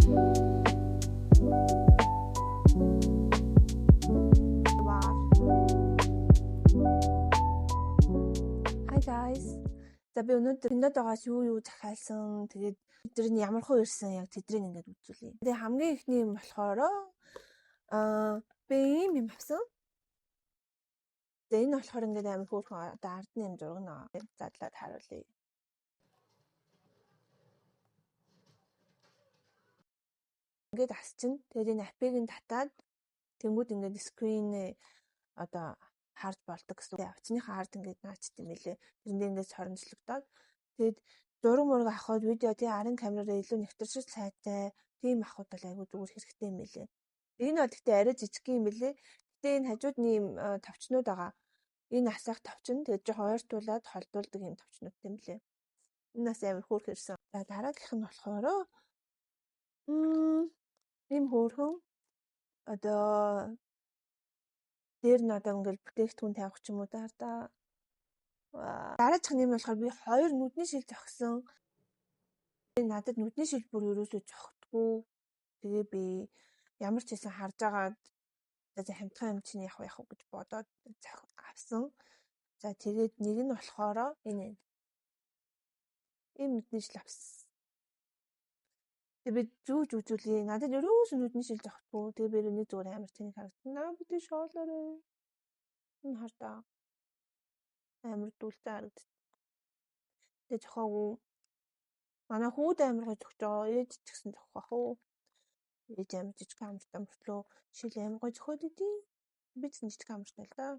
Hi guys. За би өнөөдөр энд байгаас юу захиалсан тэгээд тэдний ямар хөө ирсэн яг тэдрийг ингээд үзүүлье. Тэгээ хамгийн ихний юм болохоор би юм авсан. Тэгээ энэ болохоор ингээд амар хөөрхөн одоо ардны юм зураг нөө задлаад харуулъя. Ингээд асчин тэгээд энэ апыг нь татаад тэнгууд ингээд скринээ одоо харж болдог гэсэн. Авчныхаа ард ингээд наачт юм билээ. Тэрэндээ ингээд соромжлогдоод тэгээд зураг мураг авахд видео тий арын камераараа илүү нэвтэрч сайтай тийм авахд бол айгүй зүгээр хэрэгтэй юм билээ. Энэ бол гэхдээ арай жижиг юм билээ. Гэтэ энэ хажууд нь юм товчнууд байгаа. Энэ асаах товчин тэгээд жоохон ойртуулаад холдуулдаг юм товчнууд юм билээ. Энэ нас амар хөөрх ирсэн. За дараагийнх нь болохоор ийм хөөрхөн одоо дээр нь одоо ингээл бүтээгдэхүүн тавих ч юм уу да. Дараачих юм болохоор би 2 нүдний шил зогсон. Надад нүдний шил бүр ерөөсөө зогтгүй. Тэгээ би ямар ч хэсэн харж агаад за хамтхан юм чинь явах гэж бодоод авсан. За тэгээд нэг нь болохоор энэ ийм нүдний шил авсан. Тэгээ би зүүж үзүүлээ. Надад ерөөсөө нүдний шил зогтгүй. Тэгээ би нэг зүгээр амар тэнэг харагдсан. Бид шоолоорой. Энэ хартаа амар дүүлтэй харагдсан. Тэгээ зохиогүй. Манай хүүд амар гой зогж байгаа. Ээж ч гэсэн зохих уу. Ээж амар жижиг амартай мөртлөө шил амар гой зохиод идэв. Би ч жижиг амартай л да.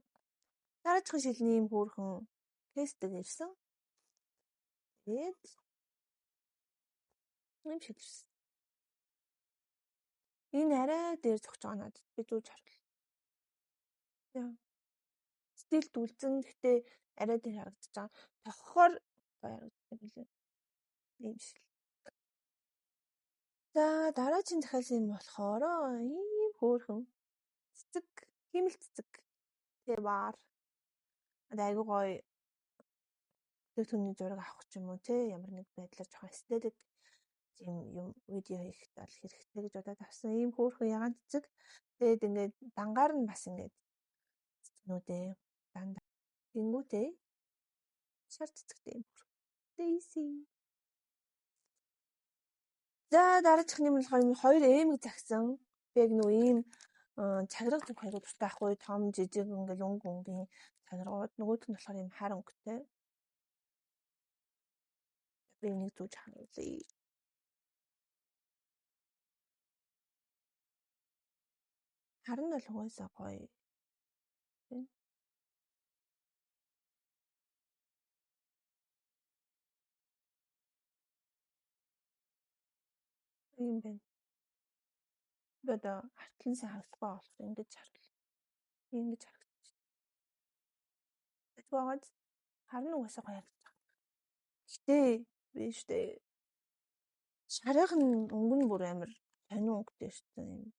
Дараачихын шилний юм хөөрхөн тесттэй ирсэн. Тэгээд юм шил ирсэн. Энэ арай дээр зогж байгаа надад би зүүж харуул. Яа. Стил дүүлцэн гэхдээ арай дээр харагдаж байгаа. Тоххоор гоё харагддаг билээ. Ийм шил. За дараагийн захиалсан юм болохоор ийм хөөрхөн цэцэг, химэл цэцэг. Тэгээ баар. Айгуу гоё бүтээгдэхүүний зураг авах ч юм уу те ямар нэг байдлаар жоохон эстетик юм видео хийхэд бол хэрэгтэй гэж бодоод авсан. Ийм хөөрхөн ягаан цэцэг. Тэгээд ингээд дангаар нь бас ингээд цэцгнүүдээ дандаа гингүүтэй шар цэцэгтэй юм хөөрхөн. Daisy. За дараачих юм болохоор 2 эмэг загсан. Би яг нөө ийм цаграг хайгуу дуртай ахгүй том жижиг ингээл өнгийн цаграгууд нөгөөх нь болохоор ийм хар өнгөтэй. Би нэг зүүж харуулъя. Харин бол угаасаа гоё. Ийм байна. Би одоо артлан сайн харахгүй болохоор ингэж харуул. Ингэж харагдчих. Тэгвэл харин угаасаа гоё харагдаж байгаа. Гэтэ биш дээ. Шарах нь өнгө нь бүр амар сонин өнгөтэй шүү дээ.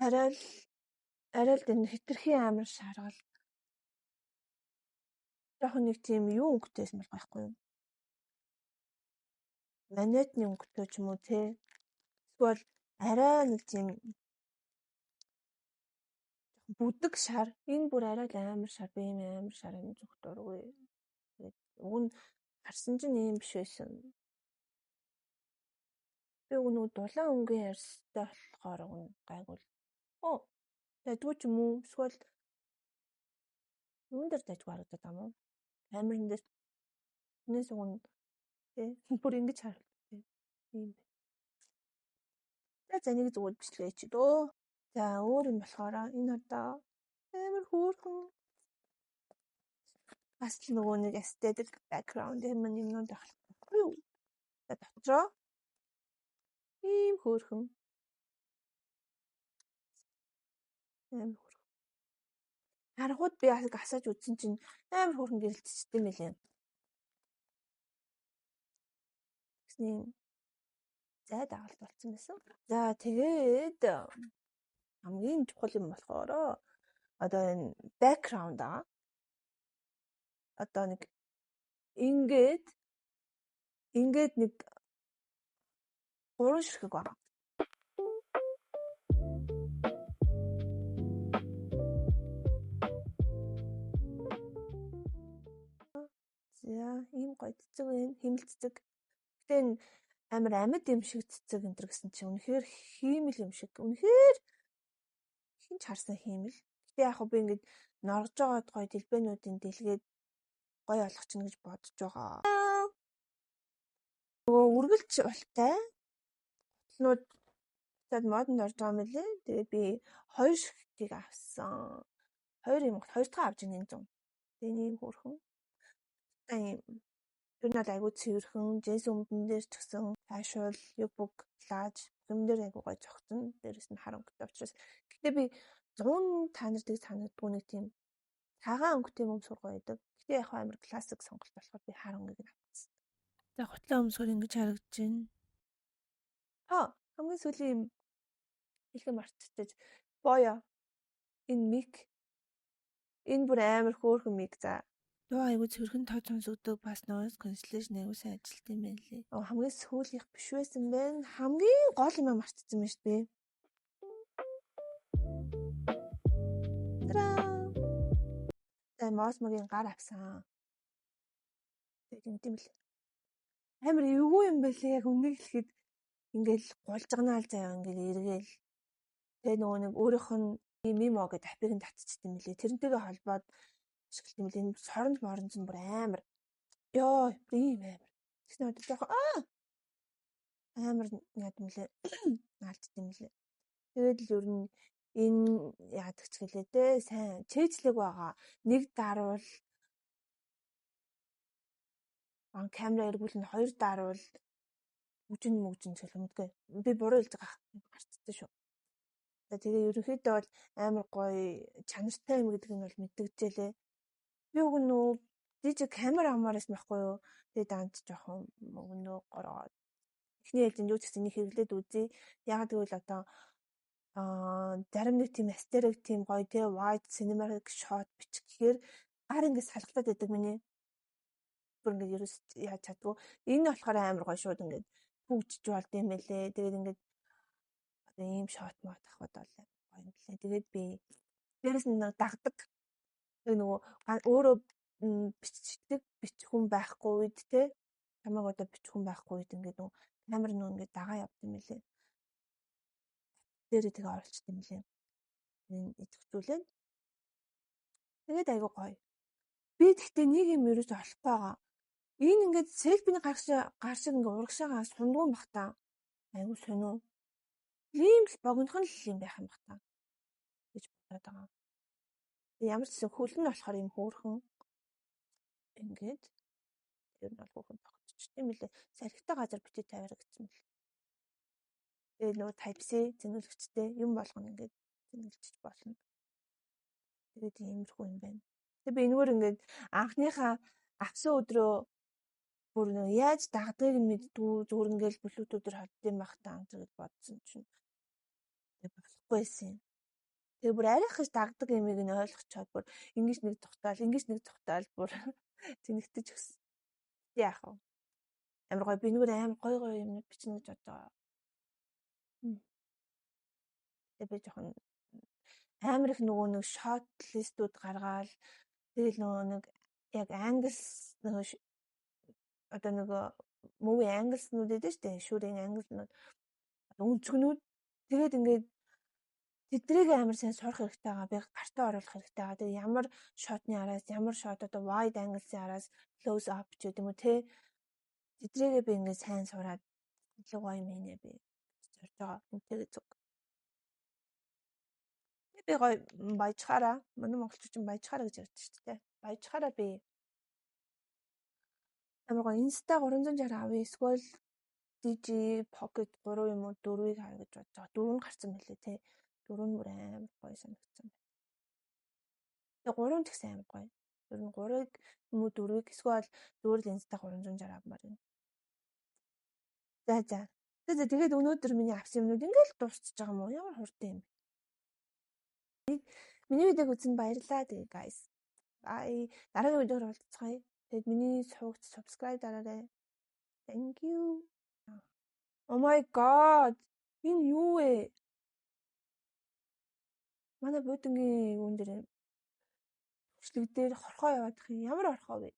Арай л энэ хитрхи амар шаргал. Жохон нэг тийм юу өнгөтэйсэн бол байхгүй юу? Манетны өнгөтэй ч юм уу те. Эсвэл арай нэг тийм бүдэг шар. Энэ бүр арай л амар шар. Би ийм амар шар юм зүгтөргүй. Тэгээд уг нь харсан чинь ийм биш байсан. Би нөгөө дулаан өнгийн ярьстай болохоор гайгүй. Оо. Тэгвэл ч юм уу эсвэл юун дээр дайггүй харагдаад байгаа юм. Камерын дээр нээс уг нь тий бүр ингэж харагдав тий. Ийм. За нэг зүгээр бичлээ чи дөө. За өөр юм болохоор энэ одоо амар хөөрхөн бас л нөгөө нэг aesthetic background юм юмнууд байхгүй юу? За дотроо ийм хөөрхөн амар хөөрхөн. Харахад би асааж үзсэн чинь амар хөөрхөн гэрэлтчихдээ юм билээ. Тэгсний зай дагалт болсон байсан. За тэгээд хамгийн чухал юм болохоор одоо энэ background аа. Одоо нэг ингээд нэг 3 ширхэг байгаа. За ийм гоё цэцэг байна. Химэл цэцэг. Гэтэ энэ амар амьд юм шиг цэцэг энэ гэсэн чинь үнэхээр хиймэл юм шиг. Үнэхээр хинч харсан хиймэл. Гэтэ яг би ингэж норгож байгаад гоё дэлбэнүүдийн дэлгээд гоё болгочихно гэж бодож байгаа. Нөгөө үргэлж ултай готлнууд цаад модонд орж байгаа мөлий. Тэгээд би 2 ширхгийг авсан. 2 юм 2 дахь авч ийн 100. Тэгээд ийм хөрхөн. Ийм ер нь бол айгүй цэвэрхэн, жинс өмдөн дээр ч гэсэн casual, юбг, плаж, юмдэр айгүй гоё зогтсон. Дээрээс нь хар өнгөтэй учраас. Гэтэ би 100 та нар тийг санагдгүй нэг тийм цагаан өнгөтэй юм сургуу байдаг. Гэтэ яг амар классик сонголт болохоор би хар өнгөийг нь авсан. За хутлаа өмсгөр ингэж харагдаж байна. Хамгийн сүүлийн юм хэлхэ мартчихж боё. Энэ мик. Энэ бүр амар хөөрхөн мик за. Дуу айгүй цэвэрхэн тоо сонсогддог бас noise cancellation айгүй сайн ажилт юм байна лээ. Хамгийн сүүлийнх биш байсан байна. Хамгийн гол юм мартчихсан байна шүү дээ. Тараа. За Мосмогийн гар авсан. Тэгээд юм л амар эвгүй юм байлээ. Яг үнийг хэлэхэд ингээл гулжганаал заяа ингээл эргээл. Тэгээ нөгөө нэг өөрийнх нь мимо гэдэг апыг нь татчихсан юм лээ. Тэрнтэйгээ холбоод ашиглах юм лээ. Соронд моронц нь бүр амар. Ёо, ийм амар. Тэгсэн удаа жоохон амар яд юм лээ. Наалдт юм лээ. Тэгээд л ер нь энэ яадаг ч гэлээ дээ. Сайн чэйжлэг байгаа. Нэг даруул камера эргүүлэн 2 даруул мөгжин ч хэлмэдгүй. Би буруу хэлж байгаа гарцсан шүү. Тэгээ ерөнхийдөө бол амар гоё чанартай юм гэдэг нь бол мэддэгжээ. Би уг нөө дижи камера амаараас байхгүй юу. Тэгээ данд жоохон өгнөө гороод. Эхний ээлжинд юу ч гэсэн нэг хэрэглээд үзье. Яг тэгвэл одоо зарим нэг тийм астерик тийм гоё те wide cinematic shot бичих гэхээр гар ингэ салхалаад байдаг миний. Бүр ингэ ерөөс яаж чадгүй. Энэ болохоор амар гоё шууд ингэ бүгжиж болд юм байлээ. Тэгээд ингэ ийм шот мод авахд бол гоё юм лээ. Тэгээд би дээрэс нь дагдаг. Тэгээ нөгөө өөрөө бичдэг хүн байхгүй үед те тамаг одоо бичих хүн байхгүй үед ингээд нөгөө камер нөө ингээд дагаа явд юм лээ. Дээрээ тэгээ оруулчихд юм лээ. Энэ идэвхжүүлээд. Тэгээд айгуу гоё. Би тэгтээ нэг юм ерөөсөй олохгүй байгаа. Энэ ингээд селфиний гар шиг ингээд урагшаага сундгүй бах та. Айгуу сонио. Ийм л богинохон л юм байх юм бах та. гэж бодоод байгаа. Ямар ч гэсэн хөл нь болохоор юм хөөрхөн. Ингээд ер нь бол хөөрхөн тогтчих юм лээ. Салхитай газар битээ тавиараа гэсэн мэл. Тэгээ нөгөө Type-C зэнүүлэгчтэй юм болгоно ингээд зэнгэлчих болно. Тэгээд иймэрхүү юм байна. Тэгээ би энэгээр ингээд анхныхаа авсан өдрөө бүр нөгөө яаж дагдгийг мэддгүү зүгээр ингээд Bluetooth-ээр холдсон байх таа гэж бодсон чинь тэгээ болохгүйсэн. Тэгээ бүр арайх гэж дагдаг юмыг нь ойлгочоод бүр ингэж нэг тухтаал бүр зэнэгтэж өгсөн. Яах вэ? Амар гоё би нүгээр амар гоё юм бичнэ гэж бодоо. Тэгээ би жоохон амар их нөгөө нэг shot list-үүд гаргаал тэгэл нөгөө нэг яг angles нөгөө одоо нөгөө movie angles-нууд эдэн штэ shooting angles-нууд өнцгнүүд тэгээд ингээд тэдрийг амар сайн сурах хэрэгтэй байгаа. Би гартаа оруулах хэрэгтэй байгаа. Тэгээ ямар shot-ны араас ямар shot одоо wide angles-ийн араас close up ч гэдэг юм уу те тэдрийгээ би ингээд сайн сураад илүү гоё юм ээ би зорж байгаа. Тэгээд зүг. Би гоё баяжхаараа манай монголчууд баяжхаараа гэж ярьдаг шүү дээ. Баяжхаараа би амар гоё Insta 360 авъя. Эсвэл DG Pocket 3 юм уу 4-ийг хаа гэж бодож байгаа. 4 нь гарсан мөлий те. 4 нь бүр амар гоё санагдсан байна. Тэгээ 3 ч гэсэн амар гоё. Ер нь 3-ыг юм уу 4-ийг эсвэл зүгээр л Insta 360 авмаар байна. За. Тэгээд өнөөдөр миний авсан юмнууд ингээл дуусчих байгаа юм уу? Ямар хурдан юм бэ? Миний видеог үзсэнд баярлалаа тэгээ guys. Bye. Дараагийн видеоор уулзцгаая. Тэгээд миний сувагт subscribe дараарай. Thank you. Oh my god. Энэ юу вэ? Манай будингийн юун дээр хөшлөг дээр хорхоо яваадах юм. Ямар хорхоо вэ?